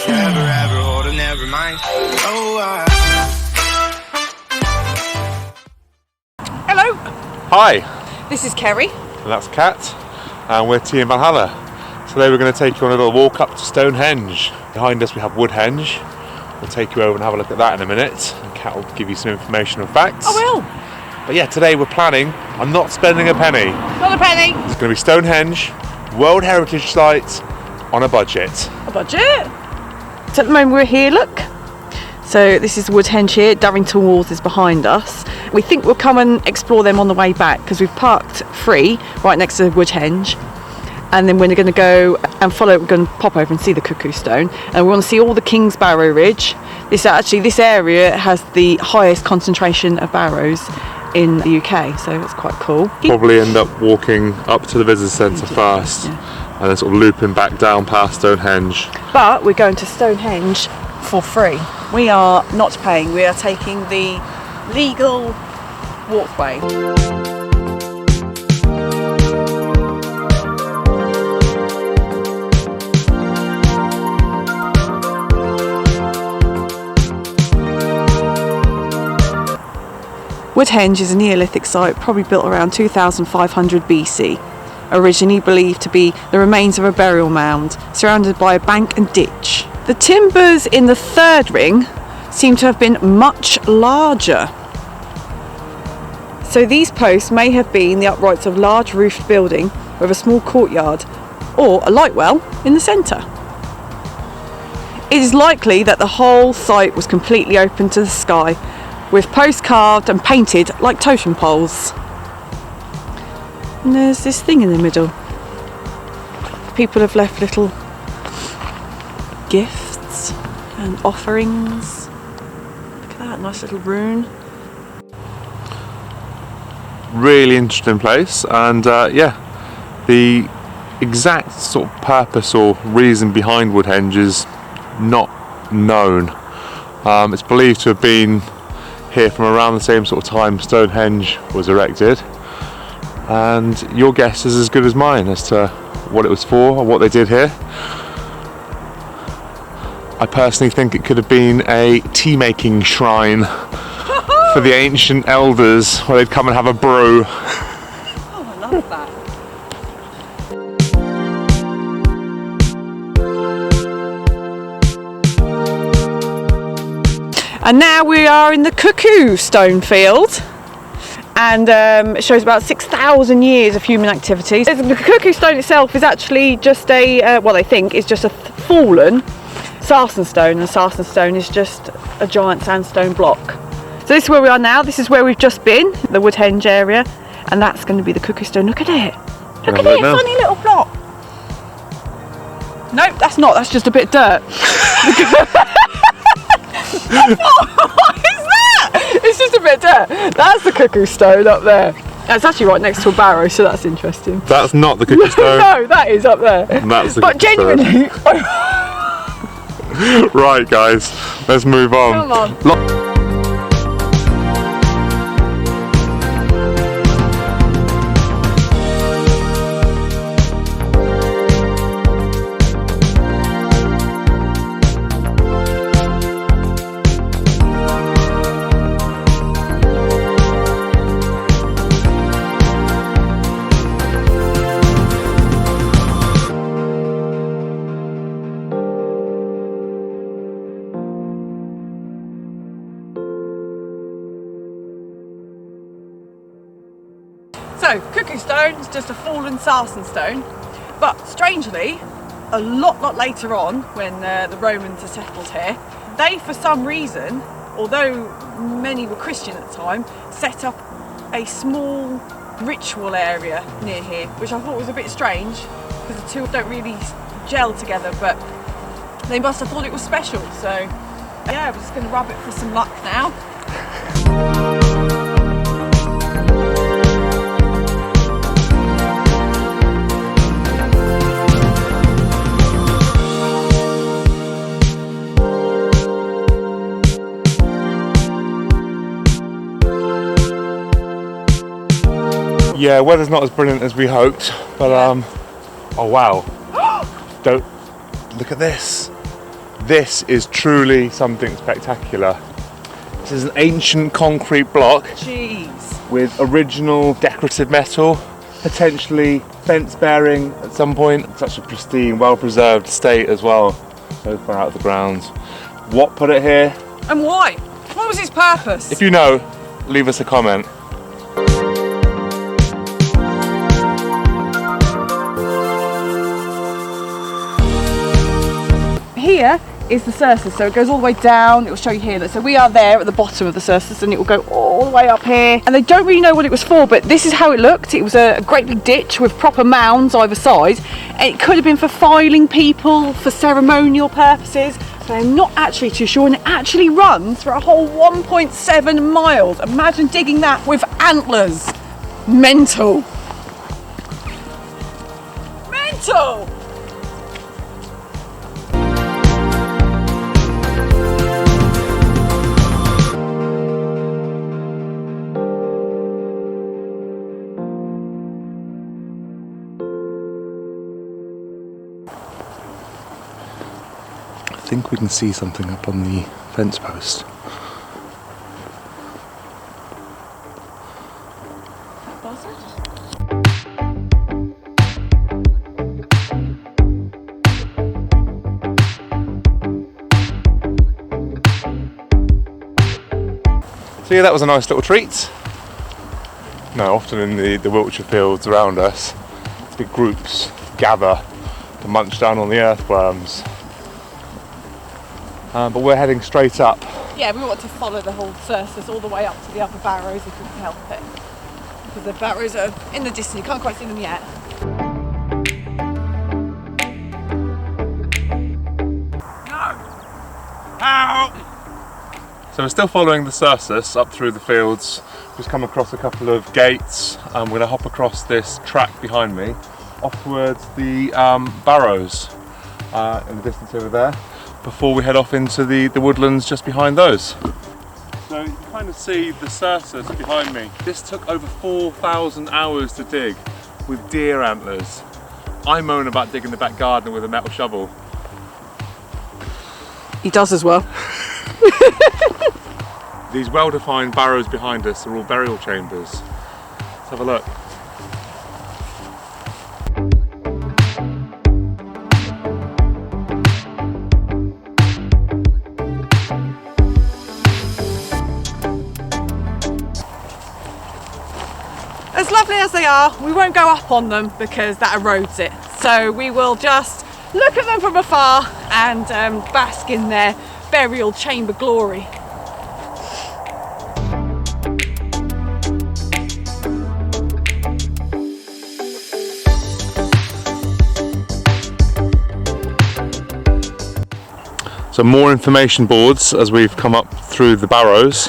Forever, ever, hold on, never mind. Oh, Hello, Hi, this is Ceri. and that's Kat, and we're Team Valhalla. Today we're going to take you on a little walk up to Stonehenge. Behind us we have Woodhenge. We'll take you over and have a look at that in a minute, and Kat will give you some information and facts. I will. But yeah, today we're planning on not spending a penny. Not a penny. It's going to be Stonehenge, World Heritage Site, on a budget. A budget. So at the moment we're here, look. So this is Woodhenge here, Darrington Walls is behind us. We think we'll come and explore them on the way back because we've parked free right next to Woodhenge. And then we're going to go and follow, we're going to pop over and see the Cuckoo Stone. And we want to see all the King Barrows Ridge. This area has the highest concentration of barrows in the UK, so it's quite cool. Probably end up walking up to the visitor centre first, and then sort of looping back down past Stonehenge. But we're going to Stonehenge for free. We are not paying, we are taking the legal walkway. Woodhenge is a Neolithic site probably built around 2500 BC, originally believed to be the remains of a burial mound surrounded by a bank and ditch. The timbers in the third ring seem to have been much larger. So these posts may have been the uprights of a large roofed building with a small courtyard or a light well in the centre. It is likely that the whole site was completely open to the sky, with posts carved and painted like totem poles. And there's this thing in the middle. People have left little gifts and offerings. Look at that, nice little rune. Really interesting place, and yeah, the exact sort of purpose or reason behind Woodhenge is not known. It's believed to have been here from around the same sort of time Stonehenge was erected, and your guess is as good as mine as to what it was for or what they did here. I personally think it could have been a tea making shrine for the ancient elders where they'd come and have a brew. Oh, I love that. And now we are in the Cuckoo Stone field, and it shows about 6,000 years of human activity. The Cuckoo Stone itself is actually just a, what they think is just a fallen Sarsen stone, and Sarsen stone is just a giant sandstone block. So this is where we are now, this is where we've just been, the Woodhenge area, and that's going to be the Cuckoo Stone. Look at it! Look at it, funny little block! Nope, that's not, that's just a bit of dirt. What is that? It's just a bit of dirt. That's the Cuckoo Stone up there. It's actually right next to a barrow, so that's interesting. That's not the Cuckoo Stone. No, that is up there. That's the but genuinely. Right, guys, let's move on. Come on. So, Cuckoo Stone is just a fallen Sarsen stone, but strangely, a lot later on, when the Romans had settled here, they, for some reason, although many were Christian at the time, set up a small ritual area near here, which I thought was a bit strange, because the two don't really gel together, but they must have thought it was special. So, yeah, we're just going to rub it for some luck now. Yeah, weather's not as brilliant as we hoped, but oh wow. Don't look at this. This is truly something spectacular. This is an ancient concrete block. Jeez. With original decorative metal, potentially fence bearing at some point. Such a pristine, well preserved state as well, so far out of the ground. What put it here? And why? What was its purpose? If you know, leave us a comment. Here is the Cersus, so it goes all the way down. It will show you here. So we are there at the bottom of the Cersus, and it will go all the way up here. And they don't really know what it was for, but this is how it looked. It was a great big ditch with proper mounds either side, and it could have been for filing people, for ceremonial purposes. So I'm not actually too sure, and it actually runs for a whole 1.7 miles. Imagine digging that with antlers. Mental. Mental! I think we can see something up on the fence post. Does it? So yeah, that was a nice little treat. Now, often in the Wiltshire fields around us, big groups gather to munch down on the earthworms. But we're heading straight up. Yeah, we want to follow the whole Cersus all the way up to the other Barrows if we can help it. Because the Barrows are in the distance, you can't quite see them yet. So we're still following the Cersus up through the fields. Just come across a couple of gates. We're going to hop across this track behind me off towards the Barrows in the distance over there, before we head off into the woodlands just behind those. So you can kind of see the Cersus behind me. This took over 4,000 hours to dig with deer antlers. I moan about digging the back garden with a metal shovel. He does as well. These well-defined barrows behind us are all burial chambers. Let's have a look. As lovely as they are, we won't go up on them because that erodes it. So we will just look at them from afar and bask in their burial chamber glory. So more information boards as we've come up through the Barrows.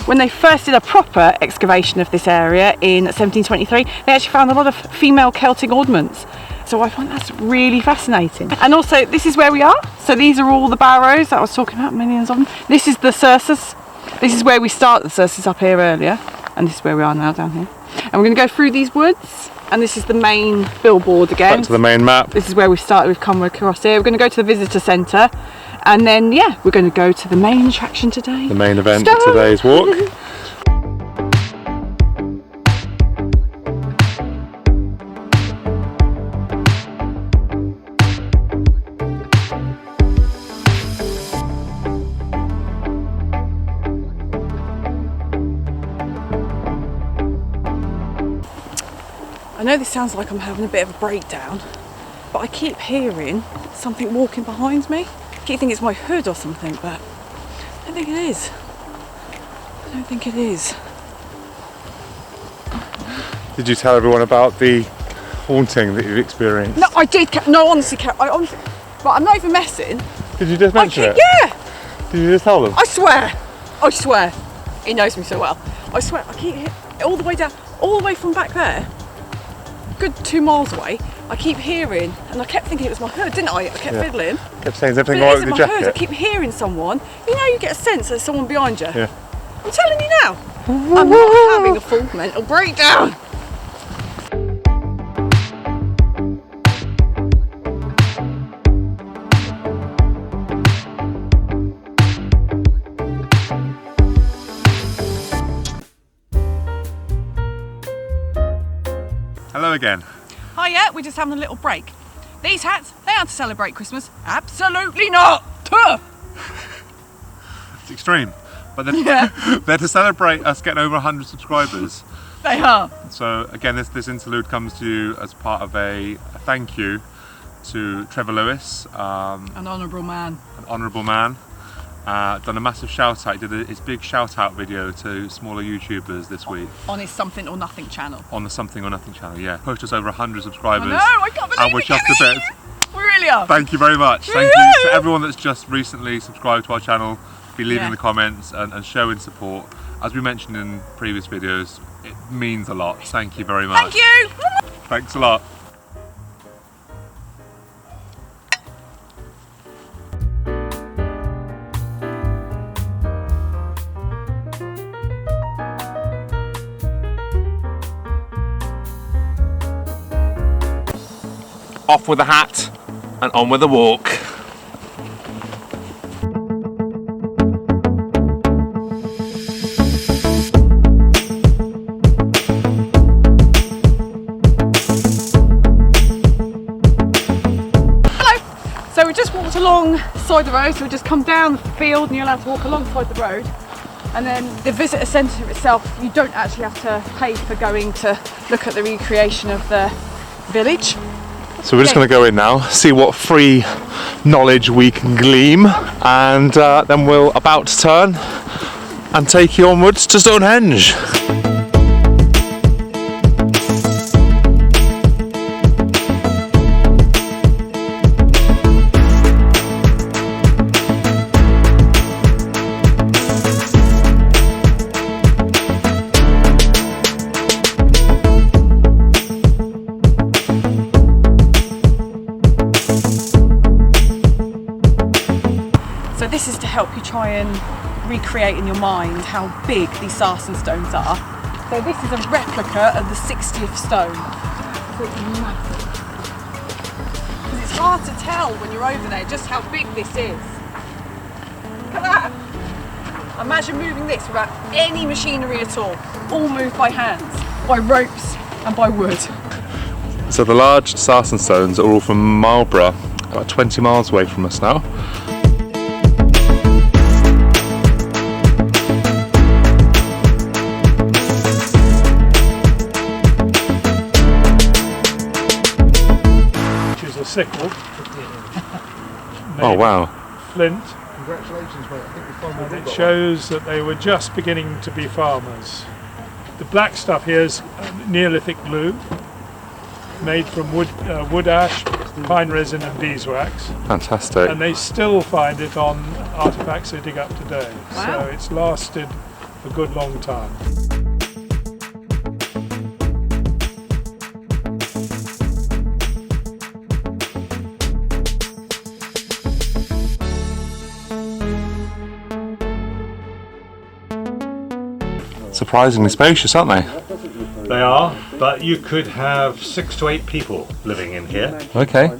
When they first did a proper excavation of this area in 1723, they actually found a lot of female Celtic ornaments. So I find that's really fascinating. And also, this is where we are. So these are all the Barrows that I was talking about, millions of them. This is the Cersus. This is where we start the Cersus up here earlier. And this is where we are now, down here. And we're going to go through these woods. And this is the main billboard again. Back to the main map. This is where we started, we've come across here. We're going to go to the visitor centre. And then, yeah, we're going to go to the main attraction today. The main event of today's walk. I know this sounds like I'm having a bit of a breakdown, but I keep hearing something walking behind me. I keep thinking it's my hood or something, but I don't think it is. I don't think it is. Did you tell everyone about the haunting that you've experienced? No, I did. No, honestly, I honestly. But I'm not even messing. Did you just mention it? Yeah. Did you just tell them? I swear. I swear. He knows me so well. I swear. I keep all the way down, all the way from back there. Good 2 miles away. I keep hearing, and I kept thinking it was my hood, didn't I? I kept fiddling. Kept saying everything But right it with isn't your my hood. I jacket. keep hearing someone. You know, you get a sense there's someone behind you. Yeah. I'm telling you now. I'm not having a full mental breakdown. again. Oh yeah, we're just having a little break. These hats, they aren't to celebrate Christmas. Absolutely not! Tuh! It's extreme. But they're to celebrate us getting over 100 subscribers. They are. So again, this interlude comes to you as part of a thank you to Trevor Lewis. An honourable man. An honourable man. Done a massive shout out. He did his big shout out video to smaller YouTubers this week. On his Something or Nothing channel. On the Something or Nothing channel, yeah. Pushed us over 100 subscribers. I know, I can't believe and we're just a bit. We really are. Thank you very much. Thank you to everyone that's just recently subscribed to our channel, be leaving the comments and showing support. As we mentioned in previous videos, it means a lot. Thank you very much. Thank you. Thanks a lot. Off with the hat and on with the walk. Hello. So we just walked alongside the road, so we just come down the field and you're allowed to walk alongside the road. And then the visitor centre itself, you don't actually have to pay for going to look at the recreation of the village. So we're just going to go in now, see what free knowledge we can glean, and then we're about to turn and take you onwards to Stonehenge. So this is to help you try and recreate in your mind how big these Sarsen stones are. So this is a replica of the 60th stone. So it's massive. Because it's hard to tell when you're over there just how big this is. Look at that! Imagine moving this without any machinery at all moved by hands, by ropes and by wood. So the large Sarsen stones are all from Marlborough, about 20 miles away from us now. Sickle. Oh wow. Flint. Congratulations, mate. I think we finally And it shows that they were just beginning to be farmers. The black stuff here is Neolithic glue, made from wood ash, pine resin and beeswax. Fantastic. And they still find it on artifacts they dig up today. Wow. So it's lasted a good long time. Surprisingly spacious, aren't they? They are, but you could have 6 to 8 people living in here. Okay.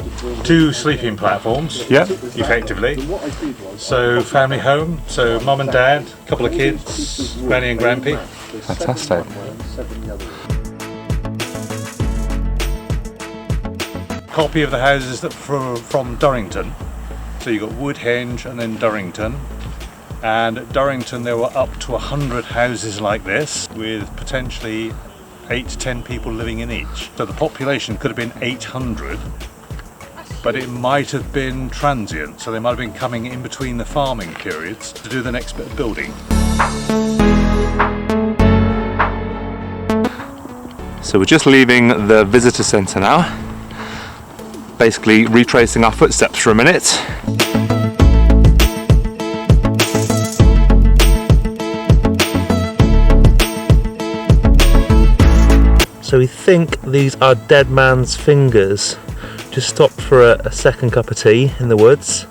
2 sleeping platforms, Yep. effectively. So family home, so mum and dad, a couple of kids, granny and grampy. Fantastic. Copy of the houses that from Durrington. So you've got Woodhenge and then Durrington. And at Darrington there were up to 100 houses like this, with potentially 8 to 10 people living in each. So the population could have been 800, but it might have been transient, so they might have been coming in between the farming periods to do the next bit of building. So we're just leaving the visitor centre now, basically retracing our footsteps for a minute. So we think these are dead man's fingers. Just stopped for a second cup of tea in the woods,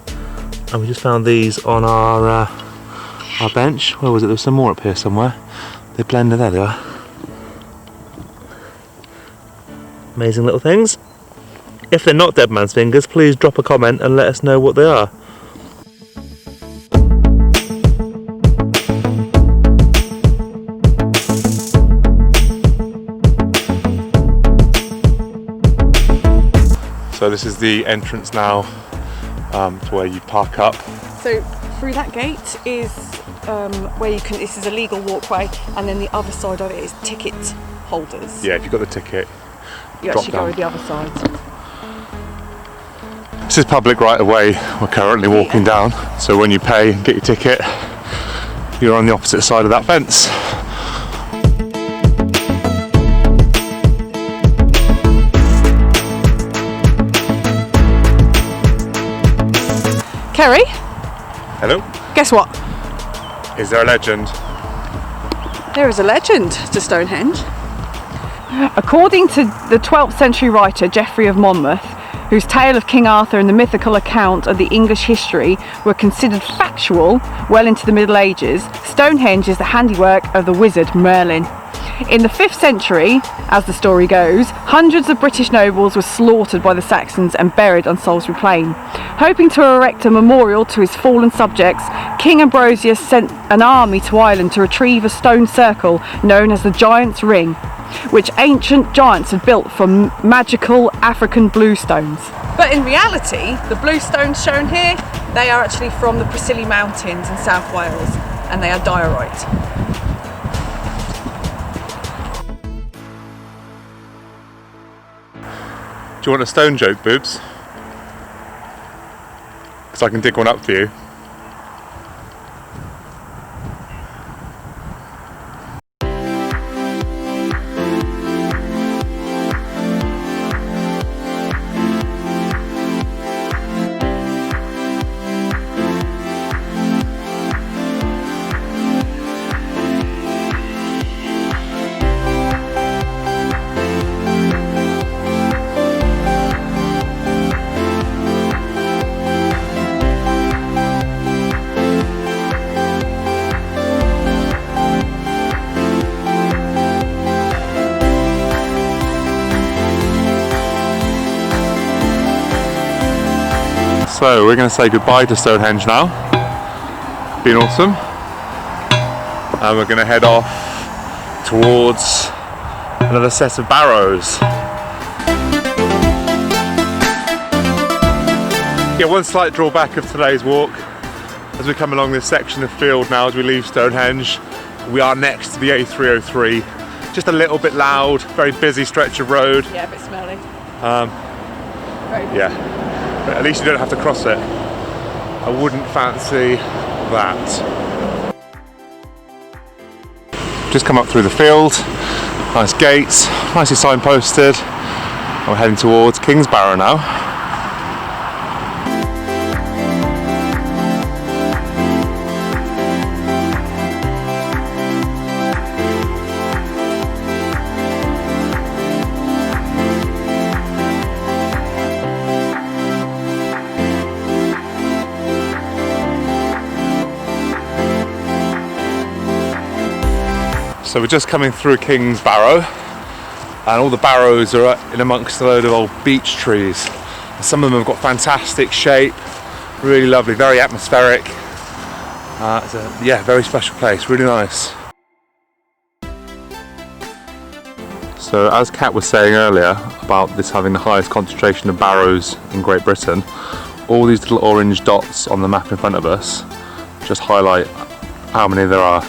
and we just found these on our bench. Where was it? There was some more up here somewhere. They blended. There they are. Amazing little things. If they're not dead man's fingers, please drop a comment and let us know what they are. So this is the entrance now to where you park up. So through that gate is where you can, this is a legal walkway, and then the other side of it is ticket holders. Yeah, if you've got the ticket, You drop actually down. go to the other side. This is public right away. We're currently walking down, so when you pay and get your ticket, you're on the opposite side of that fence. Ceri, Hello? guess what? Is there a legend? There is a legend to Stonehenge. According to the 12th century writer Geoffrey of Monmouth, whose tale of King Arthur and the mythical account of the English history were considered factual well into the Middle Ages, Stonehenge is the handiwork of the wizard Merlin. In the 5th century, as the story goes, hundreds of British nobles were slaughtered by the Saxons and buried on Salisbury Plain. Hoping to erect a memorial to his fallen subjects, King Ambrosius sent an army to Ireland to retrieve a stone circle known as the Giant's Ring, which ancient giants had built from magical African blue stones. But in reality, the blue stones shown here, they are actually from the Preseli Mountains in South Wales, and they are diorite. Do you want a stone joke, boobs? Because I can dig one up for you. So we're going to say goodbye to Stonehenge now. Been awesome. And we're going to head off towards another set of barrows. Yeah, one slight drawback of today's walk, as we come along this section of field now as we leave Stonehenge, we are next to the A303. Just a little bit loud, very busy stretch of road. Yeah, a bit smelly. Very busy. Yeah. But at least you don't have to cross it. I wouldn't fancy that. Just come up through the field, nice gates, nicely signposted. And we're heading towards King Barrows now. So we're just coming through King's Barrow, and all the barrows are in amongst a load of old beech trees. Some of them have got fantastic shape, really lovely, very atmospheric. It's a very special place, really nice. So as Kat was saying earlier about this having the highest concentration of barrows in Great Britain, all these little orange dots on the map in front of us just highlight how many there are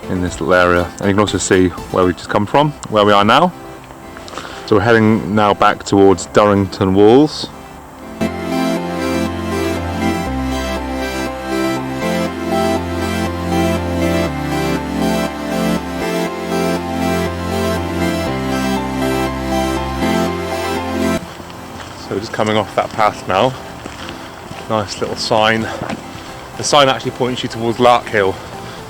in this little area, and you can also see where we've just come from, where we are now. So we're heading now back towards Darrington Walls. So we're just coming off that path now. Nice little sign. The sign actually points you towards Larkhill,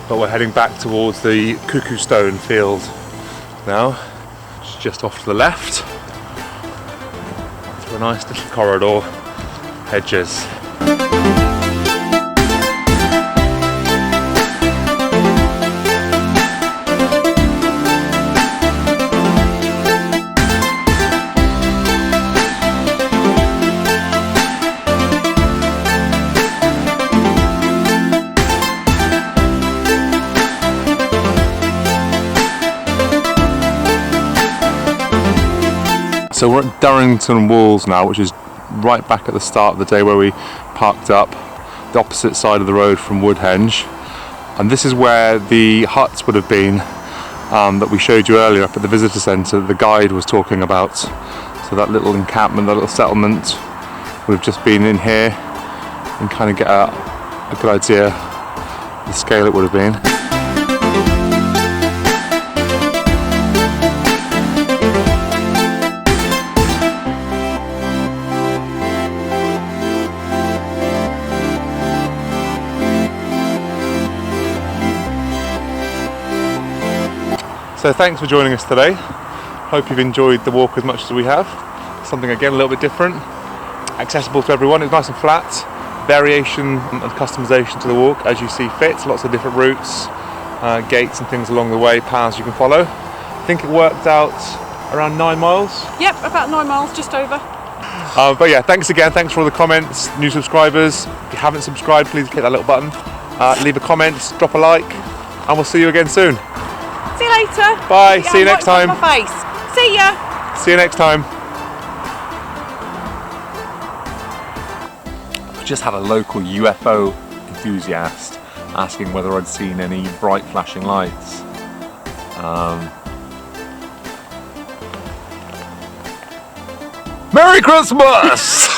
but we're heading back towards the Cuckoo Stone field now. It's just off to the left. Through a nice little corridor, hedges. So we're at Darrington Walls now, which is right back at the start of the day where we parked up, the opposite side of the road from Woodhenge. And this is where the huts would have been that we showed you earlier up at the visitor centre, the guide was talking about. So that little encampment, that little settlement, would have just been in here, and kind of get a good idea of the scale it would have been. So thanks for joining us today. Hope you've enjoyed the walk as much as we have. Something again a little bit different, accessible to everyone. It's nice and flat, variation and customization to the walk as you see fit. Lots of different routes, gates and things along the way, paths you can follow. I think it worked out around 9 miles. Yep, about 9 miles, just over. But yeah, thanks again. Thanks for all the comments, new subscribers. If you haven't subscribed, please click that little button. Leave a comment, drop a like, and we'll see you again soon. See you later. Bye. See you next time. My face. See ya. See you next time. I just had a local UFO enthusiast asking whether I'd seen any bright flashing lights. Merry Christmas!